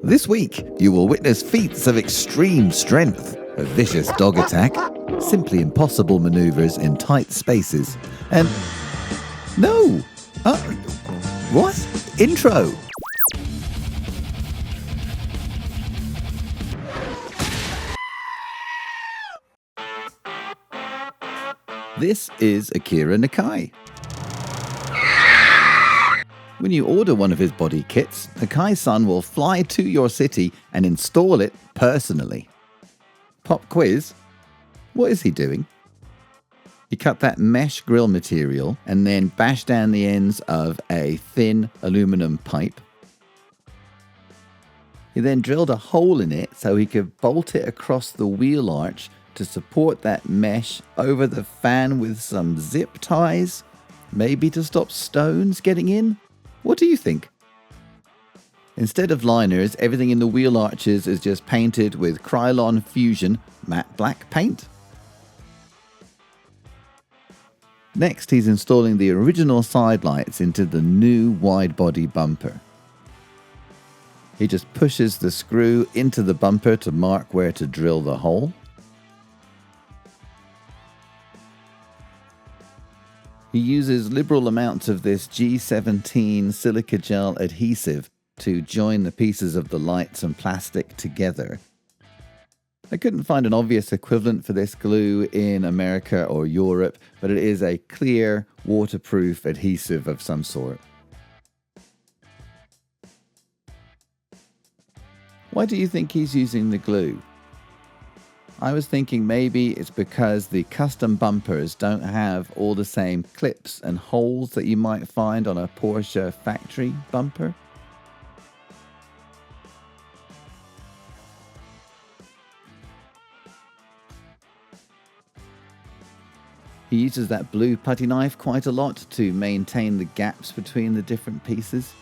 This week, you will witness feats of extreme strength, a vicious dog attack, simply impossible maneuvers in tight spaces, and... No! What? Intro! This is Akira Nakai. When you order one of his body kits, Nakai-san will fly to your city and install it personally. Pop quiz. What is he doing? He cut that mesh grill material and then bashed down the ends of a thin aluminum pipe. He then drilled a hole in it so he could bolt it across the wheel arch to support that mesh over the fan with some zip ties, maybe to stop stones getting in. What do you think? Instead of liners, everything in the wheel arches is just painted with Krylon Fusion matte black paint. Next, he's installing the original side lights into the new wide body bumper. He just pushes the screw into the bumper to mark where to drill the hole. He uses liberal amounts of this G17 silica gel adhesive to join the pieces of the lights and plastic together. I couldn't find an obvious equivalent for this glue in America or Europe, but it is a clear, waterproof adhesive of some sort. Why do you think he's using the glue? I was thinking maybe it's because the custom bumpers don't have all the same clips and holes that you might find on a Porsche factory bumper. He uses that blue putty knife quite a lot to maintain the gaps between the different pieces.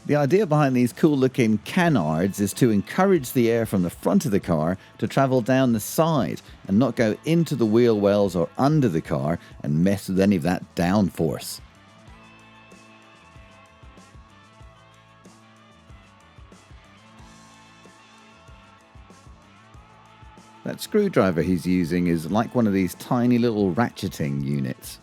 The idea behind these cool-looking Cannards is to encourage the air from the front of the car to travel down the side and not go into the wheel wells or under the car and mess with any of that downforce. That screwdriver he's using is like one of these tiny little ratcheting units.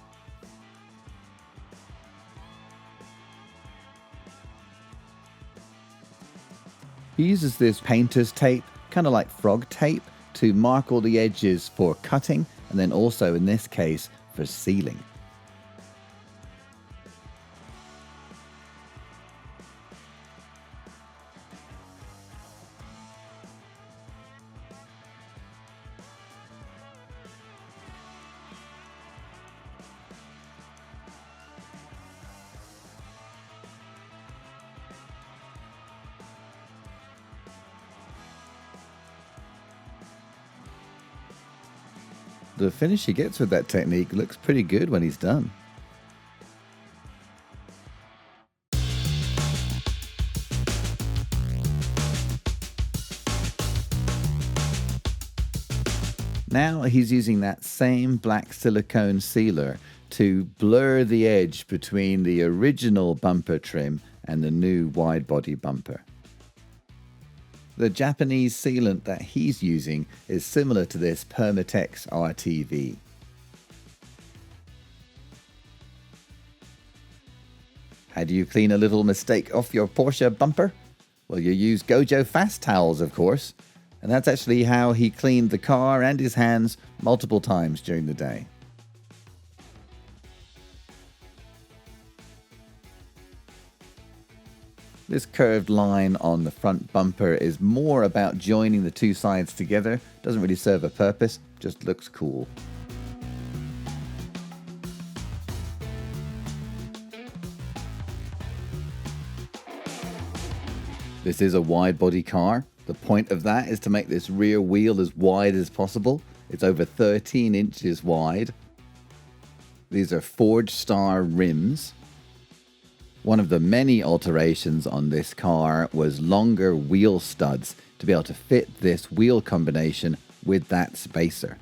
He uses this painter's tape, kind of like frog tape, to mark all the edges for cutting, and then also, in this case, for sealing. The finish he gets with that technique looks pretty good when he's done. Now he's using that same black silicone sealer to blur the edge between the original bumper trim and the new wide body bumper. The Japanese sealant that he's using is similar to this Permatex RTV. How do you clean a little mistake off your Porsche bumper? Well, you use Gojo fast towels, of course, and that's actually how he cleaned the car and his hands multiple times during the day. This curved line on the front bumper is more about joining the two sides together. Doesn't really serve a purpose, just looks cool. This is a wide body car. The point of that is to make this rear wheel as wide as possible. It's over 13 inches wide. These are Forged Star rims. One of the many alterations on this car was longer wheel studs to be able to fit this wheel combination with that spacer.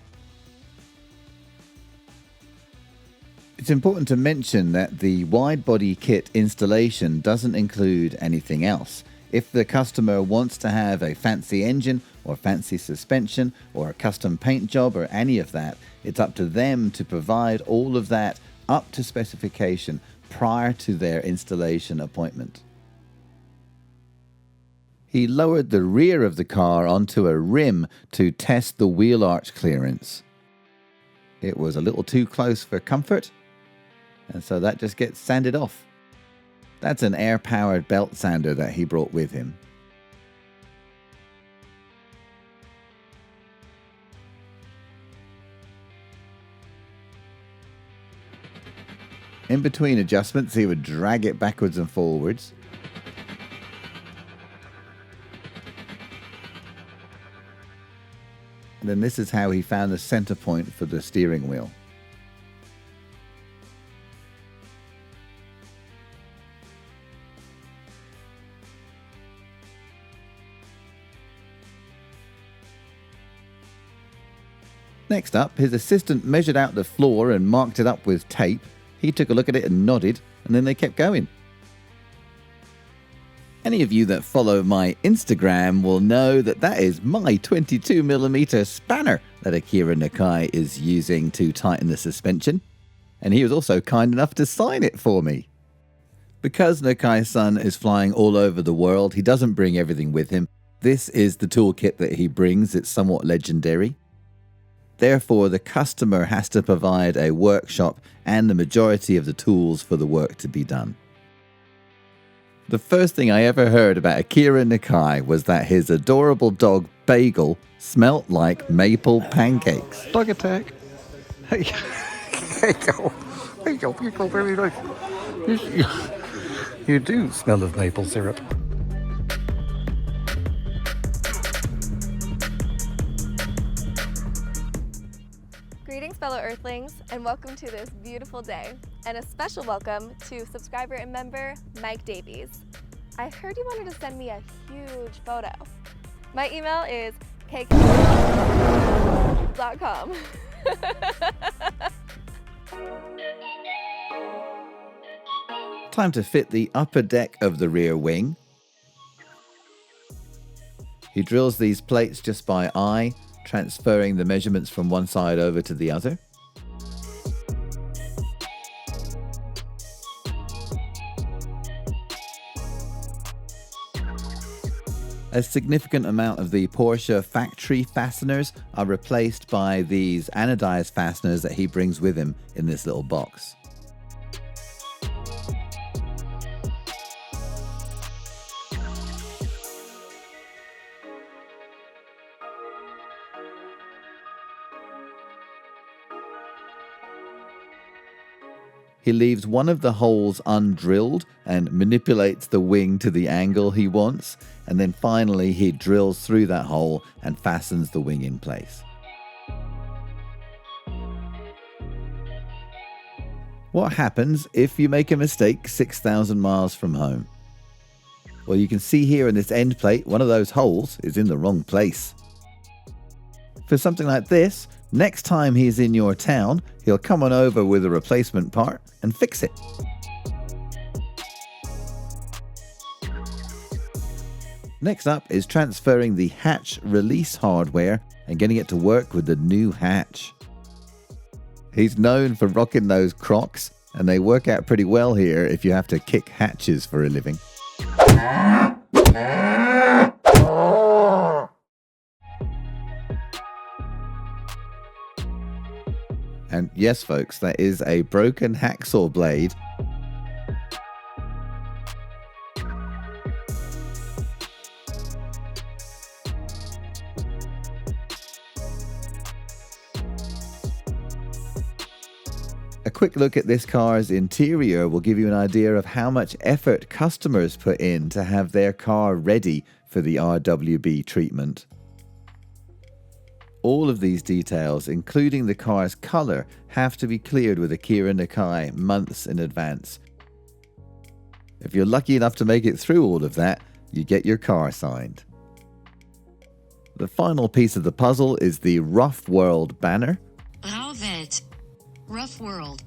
It's important to mention that the wide body kit installation doesn't include anything else. If the customer wants to have a fancy engine or fancy suspension or a custom paint job or any of that, it's up to them to provide all of that up to specification prior to their installation appointment. He lowered the rear of the car onto a rim to test the wheel arch clearance. It was a little too close for comfort, and so that just gets sanded off. That's an air-powered belt sander that he brought with him. In between adjustments, he would drag it backwards and forwards. And then this is how he found the center point for the steering wheel. Next up, his assistant measured out the floor and marked it up with tape. He took a look at it and nodded, and then they kept going. Any of you that follow my Instagram will know that that is my 22mm spanner that Akira Nakai is using to tighten the suspension. And he was also kind enough to sign it for me. Because Nakai-san is flying all over the world, he doesn't bring everything with him. This is the toolkit that he brings. It's somewhat legendary. Therefore, the customer has to provide a workshop and the majority of the tools for the work to be done. The first thing I ever heard about Akira Nakai was that his adorable dog, Bagel, smelt like maple pancakes. Dog attack. Hey, Bagel, very nice. You do smell of maple syrup. Greetings, fellow Earthlings, and welcome to this beautiful day. And a special welcome to subscriber and member Mike Davies. I heard you wanted to send me a huge photo. My email is kk.com. Time to fit the upper deck of the rear wing. He drills these plates just by eye, transferring the measurements from one side over to the other. A significant amount of the Porsche factory fasteners are replaced by these anodized fasteners that he brings with him in this little box. He leaves one of the holes undrilled and manipulates the wing to the angle he wants, and then finally he drills through that hole and fastens the wing in place. What happens if you make a mistake 6,000 miles from home? Well, you can see here in this end plate, one of those holes is in the wrong place. For something like this, next time he's in your town, he'll come on over with a replacement part and fix it. Next up is transferring the hatch release hardware and getting it to work with the new hatch. He's known for rocking those Crocs, and they work out pretty well here if you have to kick hatches for a living. And yes, folks, that is a broken hacksaw blade. A quick look at this car's interior will give you an idea of how much effort customers put in to have their car ready for the RWB treatment. All of these details, including the car's color, have to be cleared with Akira Nakai months in advance. If you're lucky enough to make it through all of that, you get your car signed. The final piece of the puzzle is the Rough World banner. Rauh-welt. Rough world.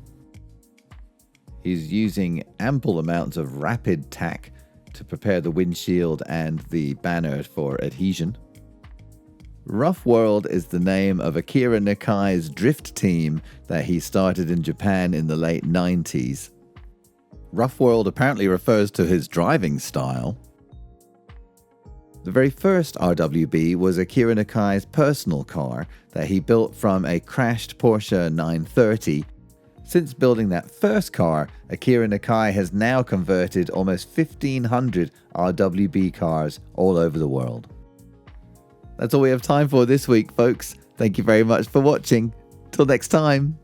He's using ample amounts of rapid tack to prepare the windshield and the banner for adhesion. Rough World is the name of Akira Nakai's drift team that he started in Japan in the late 90s. Rough World apparently refers to his driving style. The very first RWB was Akira Nakai's personal car that he built from a crashed Porsche 930. Since building that first car, Akira Nakai has now converted almost 1,500 RWB cars all over the world. That's all we have time for this week, folks. Thank you very much for watching. Till next time.